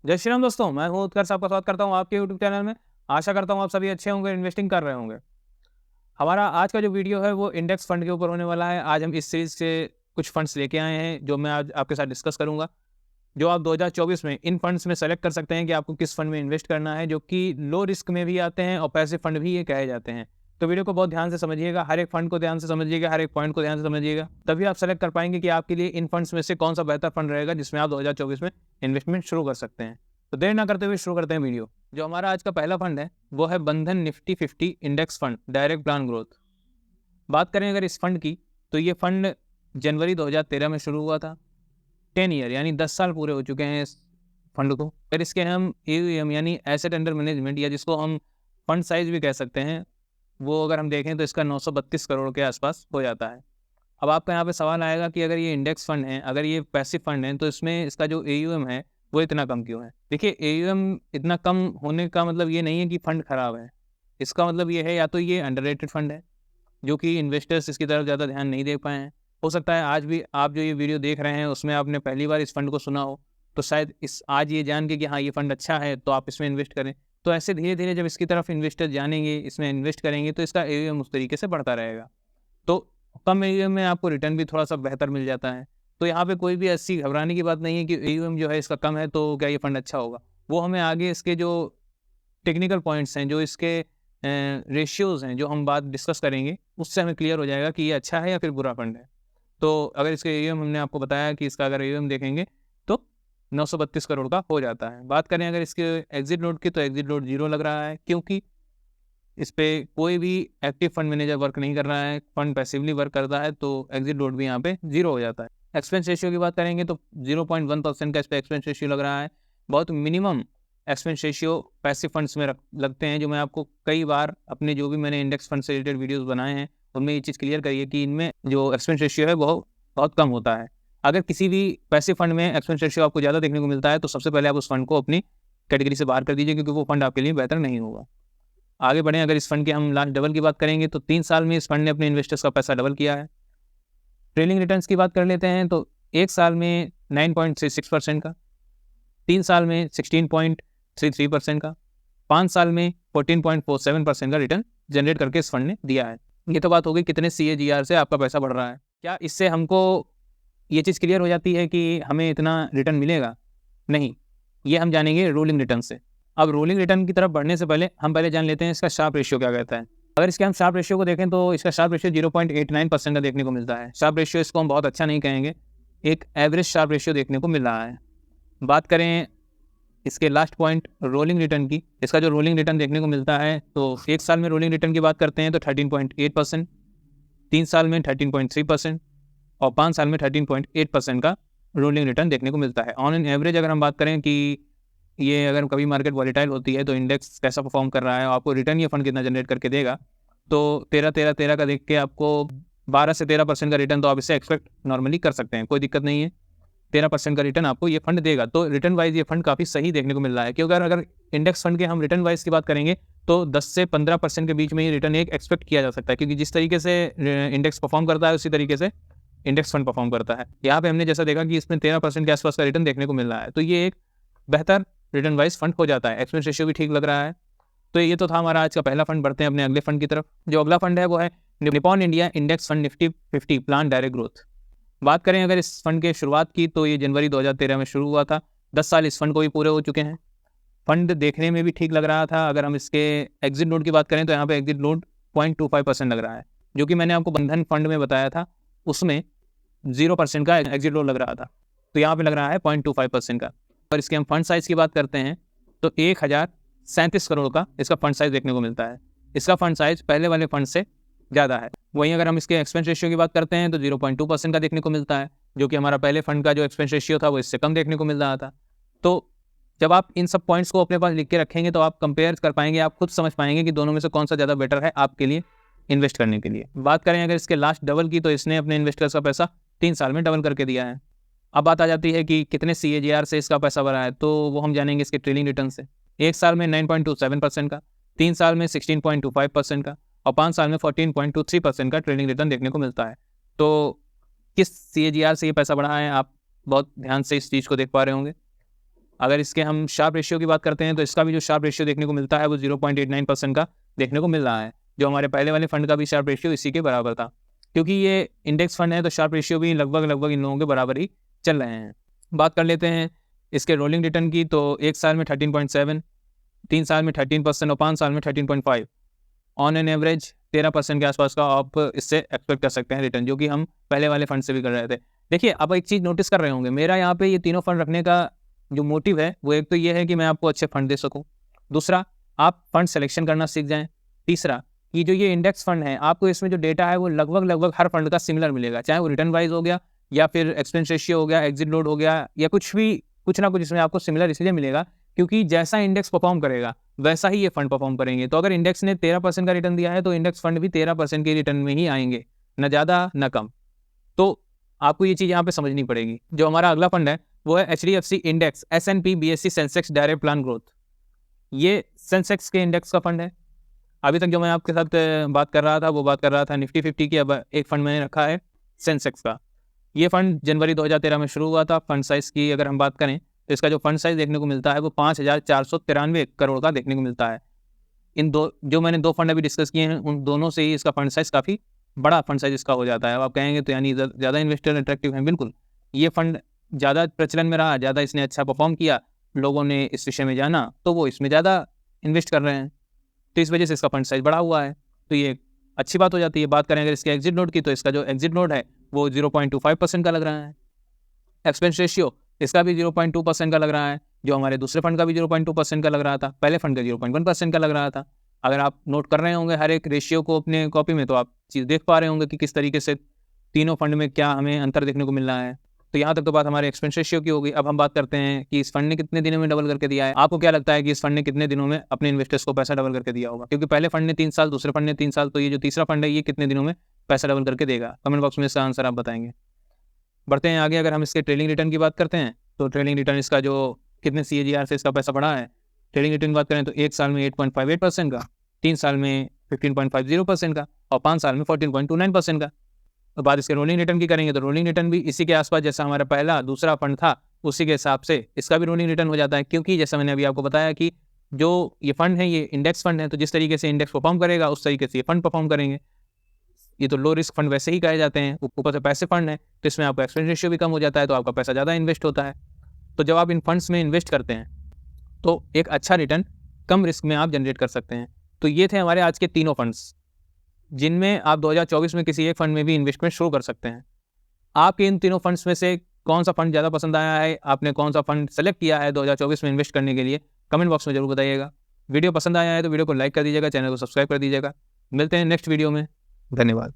जय श्री राम दोस्तों, मैं हूं उत्कर्ष, आपका स्वागत करता हूं आपके यूट्यूब चैनल में। आशा करता हूं आप सभी अच्छे होंगे, इन्वेस्टिंग कर रहे होंगे। हमारा आज का जो वीडियो है वो इंडेक्स फंड के ऊपर होने वाला है। आज हम इस सीरीज़ से कुछ फंड्स लेके आए हैं जो मैं आज आपके साथ डिस्कस करूँगा। जो आप 2024 में इन फंड्स में सेलेक्ट कर सकते हैं कि आपको किस फंड में इन्वेस्ट करना है, जो कि लो रिस्क में भी आते हैं और पैसिव फंड भी ये कहे जाते हैं। तो वीडियो को बहुत ध्यान से समझिएगा, हर एक फंड को ध्यान से समझिएगा, हर एक पॉइंट को ध्यान से समझिएगा। तभी आप सेलेक्ट कर पाएँगे कि आपके लिए इन फंड्स में से कौन-सा बेहतर फंड रहेगा जिसमें आप 2024 में इन्वेस्टमेंट शुरू कर सकते हैं। तो देर ना करते हुए शुरू करते हैं वीडियो। जो हमारा आज का पहला फंड है वो है बंधन Nifty 50 index fund direct plan growth. बात करें अगर इस फंड की, तो ये फंड जनवरी 2013 में शुरू हुआ था। 10 ईयर यानी 10 साल पूरे हो चुके हैं इस फंड को। अगर इसके हम एयूएम यानी एसेट अंडर मैनेजमेंट या जिसको हम फंड साइज भी कह सकते हैं, वो अगर हम देखें तो इसका 932 करोड़ के आसपास हो जाता है। अब आपका यहाँ पे सवाल आएगा कि अगर ये इंडेक्स फंड है, अगर ये पैसिव फंड है, तो इसमें इसका जो एयूएम है वो इतना कम क्यों है? देखिए, एयूएम इतना कम होने का मतलब ये नहीं है कि फंड खराब है। इसका मतलब ये है या तो ये अंडररेटेड फंड है, जो कि इन्वेस्टर्स इसकी तरफ ज़्यादा ध्यान नहीं दे पाए हैं। हो सकता है आज भी आप जो ये वीडियो देख रहे हैं उसमें आपने पहली बार इस फंड को सुना हो, तो शायद इस आज ये जान के कि हाँ, ये फंड अच्छा है तो आप इसमें इन्वेस्ट करें। तो ऐसे धीरे-धीरे जब इसकी तरफ इन्वेस्टर जानेंगे, इसमें इन्वेस्ट करेंगे, तो इसका एयूएम उस तरीके से बढ़ता रहेगा। तो कम एयूएम में आपको रिटर्न भी थोड़ा-सा बेहतर मिल जाता है। तो यहाँ पे कोई भी ऐसी घबराने की बात नहीं है कि एयूएम जो है इसका कम है तो क्या ये फंड अच्छा होगा। वो हमें आगे इसके जो टेक्निकल पॉइंट्स हैं, जो इसके रेशियोज़ हैं, जो हम बात डिस्कस करेंगे, उससे हमें क्लियर हो जाएगा कि ये अच्छा है या फिर बुरा फंड है। तो अगर इसके एयूएम हमने आपको बताया कि इसका अगर एयूएम देखेंगे तो 932 करोड़ का हो जाता है। बात करें अगर इसके एग्ज़िट लोड की, तो एग्ज़िट लोड 0 लग रहा है, क्योंकि इस पे कोई भी एक्टिव फंड मैनेजर वर्क नहीं कर रहा है, फंड पैसिवली वर्क करता है, तो एग्ज़िट लोड भी यहाँ पे 0 हो जाता है। एक्सपेंस रेशियो की बात करेंगे तो 0.1% का इस पे एक्सपेंस रेशियो लग रहा है। बहुत minimum expense ratio passive funds में लगते हैं, जो मैं आपको कई बार अपने जो भी मैंने इंडेक्स फंड से रिलेटेड वीडियोज़ बनाए हैं, उनमें ये चीज़ क्लियर करी है कि इनमें जो एक्सपेंस रेशियो है वो बहुत कम होता है। अगर किसी भी पैसिव फंड में एक्सपेंस रेशियो आपको ज़्यादा देखने को मिलता है, तो सबसे पहले आप उस फंड को अपनी कैटेगरी से बाहर कर दीजिए, क्योंकि वो फंड आपके लिए बेहतर नहीं होगा। आगे बढ़ें, अगर इस फंड के हम लास्ट डबल की बात करेंगे तो 3 साल में इस फंड ने अपने इन्वेस्टर्स का पैसा डबल किया है। ट्रेलिंग रिटर्न्स की बात कर लेते हैं तो 1 साल में 9.36% का, 3 साल में 16.33% का, 5 साल में 14.47% का रिटर्न जनरेट करके इस फंड ने दिया है। ये तो बात हो गई कितने सीएजीआर से आपका पैसा बढ़ रहा है। क्या इससे हमको ये चीज़ क्लियर हो जाती है कि हमें इतना रिटर्न मिलेगा? नहीं, ये हम जानेंगे रोलिंग रिटर्न से। अब रोलिंग रिटर्न की तरफ बढ़ने से पहले हम पहले जान लेते हैं इसका शार्प रेशियो क्या कहता है। अगर इसके हम शार्प रेशियो को देखें तो इसका शार्प रेशियो 0.89% का देखने को मिलता है। शार्प रेशियो इसको हम बहुत अच्छा नहीं कहेंगे, एक एवरेज शार्प रेशियो देखने को मिल रहा है। बात करें इसके लास्ट पॉइंट रोलिंग रिटर्न की, इसका जो रोलिंग रिटर्न देखने को मिलता है तो 1 साल में रोलिंग रिटर्न की बात करते हैं तो 13.8%, 3 साल में 13.3% और 5 साल में 13.8% का रोलिंग रिटर्न देखने को मिलता है। ऑन एन एवरेज अगर हम बात करें कि ये अगर कभी मार्केट वॉलेटाइल होती है तो इंडेक्स कैसा परफॉर्म कर रहा है और आपको रिटर्न ये फंड कितना जनरेट करके देगा, तो 13-13-13 का देख के आपको 12 से 13% का रिटर्न तो आप इससे एक्सपेक्ट नॉर्मली कर सकते हैं, कोई दिक्कत नहीं है। 13% का रिटर्न आपको ये फंड देगा, तो रिटर्न वाइज ये फंड काफ़ी सही देखने को मिल रहा है। क्योंकि अगर इंडेक्स फंड के हम रिटर्न वाइज की बात करेंगे तो 10 से 15% के बीच में ये रिटर्न एक एक्सपेक्ट किया जा सकता है, क्योंकि जिस तरीके से इंडेक्स परफॉर्म करता है उसी तरीके से इंडेक्स फंड परफॉर्म करता है। यहाँ पे हमने जैसा देखा कि इसमें 13% के आसपास का रिटर्न देखने को मिल रहा है, तो ये एक बेहतर रिटर्न वाइज फंड हो जाता है। एक्सपेंस रेशियो भी ठीक लग रहा है। तो ये तो था हमारा आज का पहला फंड। बढ़ते हैं अपने अगले फंड की तरफ। जो अगला फंड है वो है Nippon India index fund Nifty 50 plan direct growth. बात करें अगर इस फंड के शुरुआत की तो ये जनवरी 2013 में शुरू हुआ था। 10 साल इस फंड को भी पूरे हो चुके हैं। फंड देखने में भी ठीक लग रहा था। अगर हम इसके एग्जिट लोड की बात करें तो यहाँ पे एग्जिट लोड 0.25% लग रहा है, जो कि मैंने आपको बंधन फंड में बताया था उसमें 0% का एग्जिट लोड लग रहा था, तो यहाँ पे लग रहा है 0.25% का। और इसके हम फंड साइज़ की बात करते हैं तो 1037 करोड़ का इसका फंड साइज़ देखने को मिलता है। इसका फंड साइज़ पहले वाले फंड से ज़्यादा है। वहीं अगर हम इसके एक्सपेंस रेशियो की बात करते हैं तो 0.2% का देखने को मिलता है, जो कि हमारा पहले फंड का जो एक्सपेंस रेशियो था वो इससे कम देखने को मिल रहा था। तो जब आप इन सब पॉइंट्स को अपने पास लिख के रखेंगे तो आप कंपेयर कर पाएंगे, आप खुद समझ पाएंगे कि दोनों में से कौन सा ज़्यादा बेटर है आपके लिए इन्वेस्ट करने के लिए। बात करें अगर इसके लास्ट डबल की, तो इसने अपने इन्वेस्टर्स का पैसा 3 साल में डबल करके दिया है। अब बात आ जाती है कि कितने सीएजीआर से इसका पैसा बढ़ा है, तो वो हम जानेंगे इसके ट्रेलिंग रिटर्न से। 1 साल में 9.27% का, 3 साल में 16.25% का और 5 साल में 14.23% का ट्रेलिंग रिटर्न देखने को मिलता है। तो किस सीएजीआर से ये पैसा बढ़ा है, आप बहुत ध्यान से इस चीज़ को देख पा रहे होंगे। अगर इसके हम शार्प रेशियो की बात करते हैं तो इसका भी जो शार्प रेशियो देखने को मिलता है वो 0.89% का देखने को मिल रहा है, जो हमारे पहले वाले फंड का भी शार्प रेशियो इसी के बराबर था। क्योंकि ये इंडेक्स फंड है तो शार्प रेशियो भी लगभग इन लोगों के बराबर ही चल रहे हैं। बात कर लेते हैं इसके रोलिंग रिटर्न की, तो 1 साल में 13.7, 3 साल में 13% और 5 साल में 13.5, ऑन एन एवरेज 13% के आसपास का आप इससे एक्सपेक्ट कर सकते हैं रिटर्न, जो कि हम पहले वाले फंड से भी कर रहे थे। देखिए, आप एक चीज़ नोटिस कर रहे होंगे, मेरा यहाँ पे ये तीनों फंड रखने का जो मोटिव है वो एक तो ये है कि मैं आपको अच्छे फंड दे सकूँ, दूसरा आप फंड सिलेक्शन करना सीख जाएँ, तीसरा कि जो ये इंडेक्स फंड है आपको इसमें जो डेटा है वो लगभग हर फंड का सिमिलर मिलेगा, चाहे वो रिटर्न वाइज हो गया या फिर एक्सपेंस रेशियो हो गया, एग्जिट लोड हो गया, या कुछ ना कुछ इसमें आपको सिमिलर इसलिए मिलेगा क्योंकि जैसा इंडेक्स परफॉर्म करेगा वैसा ही ये फंड परफॉर्म करेंगे। तो अगर इंडेक्स ने 13% का रिटर्न दिया है तो इंडेक्स फंड भी 13% के रिटर्न में ही आएंगे, न ज़्यादा न कम। तो आपको ये चीज़ यहाँ पे समझनी पड़ेगी। जो हमारा अगला फंड है वो है HDFC index S&P BSE Sensex direct plan growth. ये सेंसेक्स के इंडेक्स का फंड है। अभी तक जो मैं आपके साथ बात कर रहा था वो बात कर रहा था निफ्टी 50 की, अब एक फंड मैंने रखा है सेंसेक्स का। ये फंड जनवरी 2013 में शुरू हुआ था। फंड साइज़ की अगर हम बात करें तो इसका जो फंड साइज़ देखने को मिलता है वो 5,493 करोड़ का देखने को मिलता है। इन दो जो मैंने 2 फंड अभी डिस्कस किए हैं उन दोनों से ही इसका फंड साइज़ काफ़ी बड़ा फंड साइज़ इसका हो जाता है। अब आप कहेंगे तो यानी ज़्यादा इन्वेस्टर अट्रैक्टिव हैं, बिल्कुल। ये फंड ज़्यादा प्रचलन में रहा, ज़्यादा इसने अच्छा परफॉर्म किया, लोगों ने इस विषय में जाना तो वो इसमें ज़्यादा इन्वेस्ट कर रहे हैं, तो इस वजह से इसका फंड साइज़ बढ़ा हुआ है, तो ये अच्छी बात हो जाती है। बात करें अगर इसके एग्जिट नोट की तो इसका जो एग्जिट नोट है वो 0.25% का लग रहा है। एक्सपेंस रेशियो इसका भी 0.2% का लग रहा है, जो हमारे दूसरे फंड का भी 0.2% का लग रहा था, पहले फंड का 0.1% का लग रहा था। अगर आप नोट कर रहे होंगे हर एक रेशियो को अपने कॉपी में तो आप चीज़ देख पा रहे होंगे कि किस तरीके से तीनों फंड में क्या हमें अंतर देखने को मिल रहा है। तो यहाँ तक तो बात हमारे एक्सपेंस रेशियो की हो गई। अब हम बात करते हैं कि इस फंड ने कितने दिनों में डबल करके दिया है। आपको क्या लगता है कि इस फंड ने कितने दिनों में अपने इन्वेस्टर्स को पैसा डबल करके दिया होगा? क्योंकि पहले फंड ने 3 साल, दूसरे फंड ने 3 साल, तो ये जो तीसरा फंड है ये कितने दिनों में पैसा डबल करके देगा? कमेंट बॉक्स में इसका आंसर आप बताएंगे। बढ़ते हैं आगे। अगर हम इसके ट्रेडिंग रिटर्न की बात करते हैं तो ट्रेडिंग रिटर्न इसका जो कितने CAGR से इसका पैसा बढ़ा है, ट्रेडिंग रिटर्न की बात करें तो 1 साल में 8.58% का, 3 साल में 15.50% का और 5 साल में 14.29% का। तो बात इसके रोलिंग रिटर्न की करेंगे तो रोलिंग रिटर्न भी इसी के आसपास, जैसा हमारा पहला दूसरा फंड था उसी के हिसाब से इसका भी रोलिंग रिटर्न हो जाता है। क्योंकि जैसा मैंने अभी आपको बताया कि जो ये फंड है ये इंडेक्स फंड है, तो जिस तरीके से इंडेक्स परफॉर्म करेगा उस तरीके से ये फंड परफॉर्म करेंगे। ये तो लो रिस्क फंड वैसे ही कहे जाते हैं, ऊपर से पैसे फंड है तो इसमें आपका एक्सपेंस रेशियो भी कम हो जाता है, तो आपका पैसा ज़्यादा इन्वेस्ट होता है। तो जब आप इन फंड्स में इन्वेस्ट करते हैं तो एक अच्छा रिटर्न कम रिस्क में आप जनरेट कर सकते हैं। तो ये थे हमारे आज के तीनों फंड्स, जिनमें आप 2024 में किसी एक फंड में भी इन्वेस्टमेंट शुरू कर सकते हैं। आपके इन तीनों फंड्स में से कौन सा फंड ज़्यादा पसंद आया है, आपने कौन सा फंड सेलेक्ट किया है 2024 में इन्वेस्ट करने के लिए, कमेंट बॉक्स में जरूर बताइएगा। वीडियो पसंद आया है तो वीडियो को लाइक कर दीजिएगा, चैनल को सब्सक्राइब कर दीजिएगा। मिलते हैं नेक्स्ट वीडियो में। धन्यवाद।